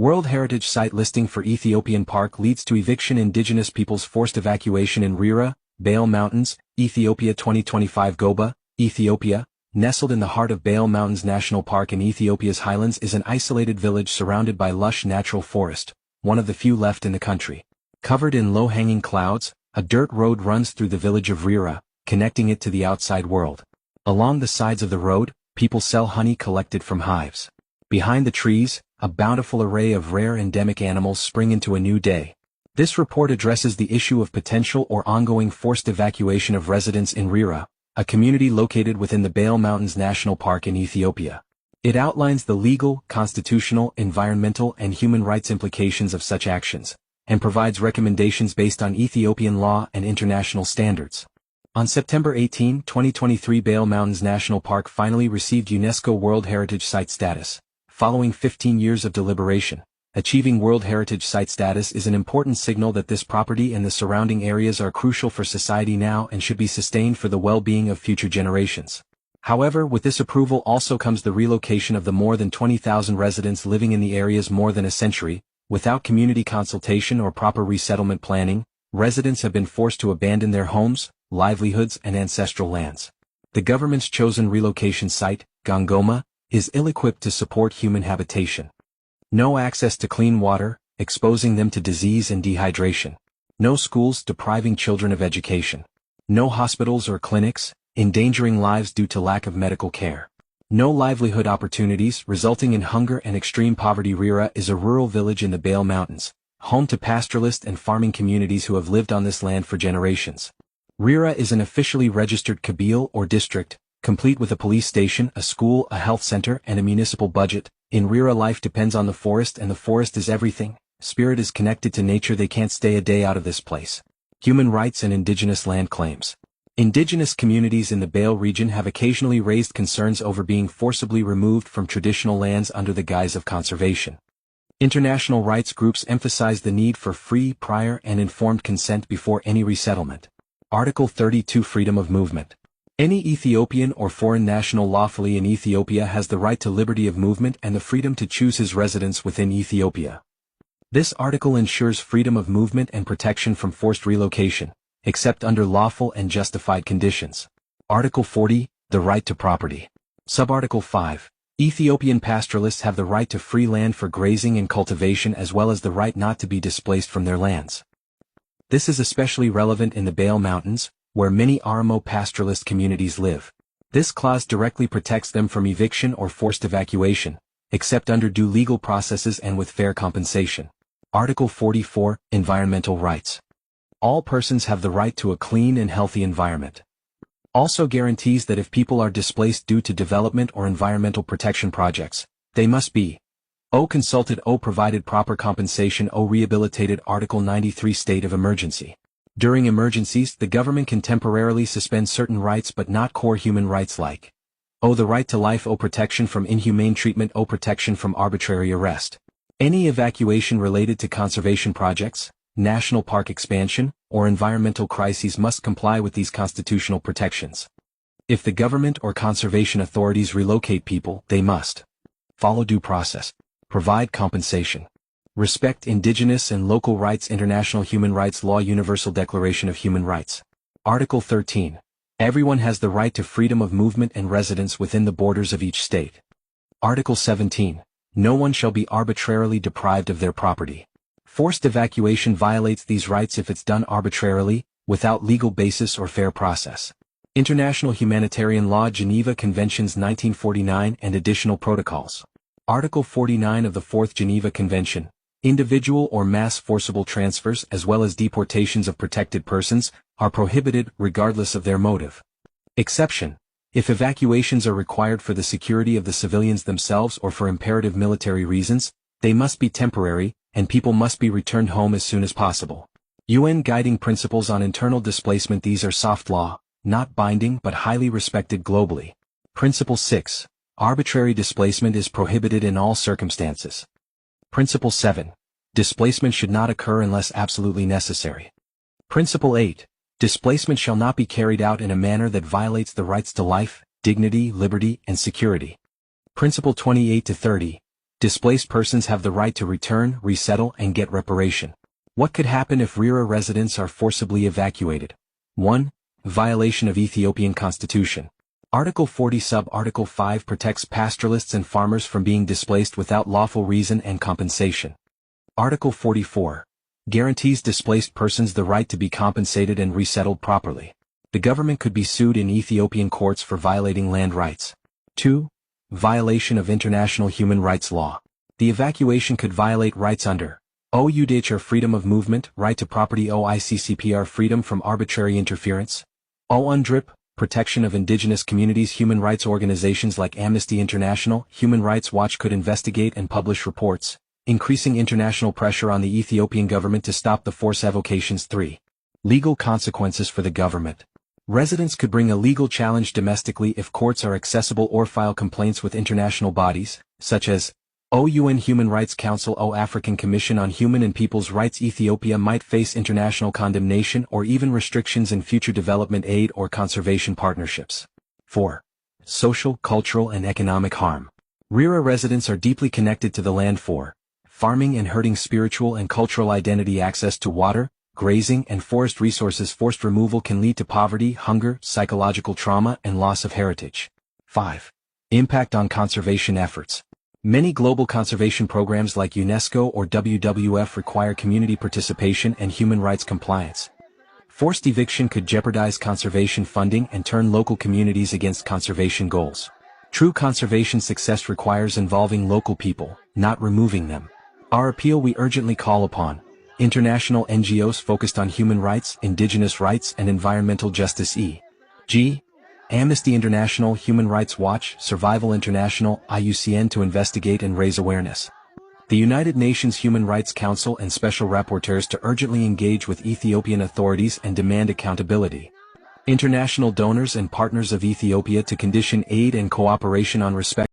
World Heritage Site listing for Ethiopian Park leads to eviction. Indigenous peoples forced evacuation in Rira, Bale Mountains, Ethiopia. 2025. Goba, Ethiopia, nestled in the heart of Bale Mountains National Park in Ethiopia's highlands, is an isolated village surrounded by lush natural forest, one of the few left in the country. Covered in low-hanging clouds, a dirt road runs through the village of Rira, connecting it to the outside world. Along the sides of the road, people sell honey collected from hives. Behind the trees, a bountiful array of rare endemic animals spring into a new day. This report addresses the issue of potential or ongoing forced evacuation of residents in Rira, a community located within the Bale Mountains National Park in Ethiopia. It outlines the legal, constitutional, environmental, and human rights implications of such actions, and provides recommendations based on Ethiopian law and international standards. On September 18, 2023, Bale Mountains National Park finally received UNESCO World Heritage Site status. Following 15 years of deliberation, achieving World Heritage Site status is an important signal that this property and the surrounding areas are crucial for society now and should be sustained for the well-being of future generations. However, with this approval also comes the relocation of the more than 20,000 residents living in the areas more than a century. Without community consultation or proper resettlement planning, residents have been forced to abandon their homes, livelihoods, and ancestral lands. The government's chosen relocation site, Gongoma, is ill-equipped to support human habitation. No access to clean water, exposing them to disease and dehydration. No schools, depriving children of education. No hospitals or clinics, endangering lives due to lack of medical care. No livelihood opportunities, resulting in hunger and extreme poverty. Rira is a rural village in the Bale Mountains, home to pastoralist and farming communities who have lived on this land for generations. Rira is an officially registered kebele or district, complete with a police station, a school, a health center, and a municipal budget. In Rira, life depends on the forest, and the forest is everything. Spirit is connected to nature. They can't stay a day out of this place. Human rights and indigenous land claims. Indigenous communities in the Bale region have occasionally raised concerns over being forcibly removed from traditional lands under the guise of conservation. International rights groups emphasize the need for free, prior, and informed consent before any resettlement. Article 32. Freedom of movement. Any Ethiopian or foreign national lawfully in Ethiopia has the right to liberty of movement and the freedom to choose his residence within Ethiopia. This article ensures freedom of movement and protection from forced relocation, except under lawful and justified conditions. Article 40. The right to property. Subarticle 5. Ethiopian pastoralists have the right to free land for grazing and cultivation as well as the right not to be displaced from their lands. This is especially relevant in the Bale Mountains, where many Oromo pastoralist communities live. This clause directly protects them from eviction or forced evacuation, except under due legal processes and with fair compensation. Article 44. Environmental rights. All persons have the right to a clean and healthy environment. Also guarantees that if people are displaced due to development or environmental protection projects, they must be consulted, provided proper compensation, rehabilitated. Article 93. State of emergency. During emergencies, the government can temporarily suspend certain rights but not core human rights like the right to life, protection from inhumane treatment, protection from arbitrary arrest. Any evacuation related to conservation projects, national park expansion, or environmental crises must comply with these constitutional protections. If the government or conservation authorities relocate people, they must follow due process, provide compensation, respect indigenous and local rights. International human rights law. Universal Declaration of Human Rights. Article 13. Everyone has the right to freedom of movement and residence within the borders of each state. Article 17. No one shall be arbitrarily deprived of their property. Forced evacuation violates these rights if it's done arbitrarily, without legal basis or fair process. International humanitarian law. Geneva Conventions 1949 and additional protocols. Article 49 of the Fourth Geneva Convention. Individual or mass forcible transfers as well as deportations of protected persons are prohibited regardless of their motive. Exception. If evacuations are required for the security of the civilians themselves or for imperative military reasons, they must be temporary, and people must be returned home as soon as possible. UN Guiding Principles on Internal Displacement. These are soft law, not binding but highly respected globally. Principle 6. Arbitrary displacement is prohibited in all circumstances. Principle 7. Displacement should not occur unless absolutely necessary. Principle 8. Displacement shall not be carried out in a manner that violates the rights to life, dignity, liberty, and security. Principle 28 to 30. Displaced persons have the right to return, resettle, and get reparation. What could happen if Rira residents are forcibly evacuated? 1. Violation of Ethiopian Constitution. Article 40 Sub-Article 5 protects pastoralists and farmers from being displaced without lawful reason and compensation. Article 44 guarantees displaced persons the right to be compensated and resettled properly. The government could be sued in Ethiopian courts for violating land rights. 2. Violation of international human rights law. The evacuation could violate rights under OUDHR freedom of movement, right to property, OICCPR freedom from arbitrary interference, OUNDRIP protection of indigenous communities. Human rights organizations like Amnesty International, Human Rights Watch could investigate and publish reports, increasing international pressure on the Ethiopian government to stop the forced evacuations. 3. Legal consequences for the government. Residents could bring a legal challenge domestically if courts are accessible or file complaints with international bodies, such as OUN Human Rights Council, African Commission on Human and People's Rights. Ethiopia might face international condemnation or even restrictions in future development aid or conservation partnerships. 4. Social, cultural, and economic harm. Rira residents are deeply connected to the land for farming and herding, spiritual and cultural identity, access to water, grazing, and forest resources. Forced removal can lead to poverty, hunger, psychological trauma, and loss of heritage. 5. Impact on conservation efforts. Many global conservation programs like UNESCO or WWF require community participation and human rights compliance. Forced eviction could jeopardize conservation funding and turn local communities against conservation goals. True conservation success requires involving local people, not removing them. Our appeal: we urgently call upon international NGOs focused on human rights, indigenous rights, and environmental justice, e.g., Amnesty International, Human Rights Watch, Survival International, IUCN, to investigate and raise awareness. The United Nations Human Rights Council and special rapporteurs to urgently engage with Ethiopian authorities and demand accountability. International donors and partners of Ethiopia to condition aid and cooperation on respect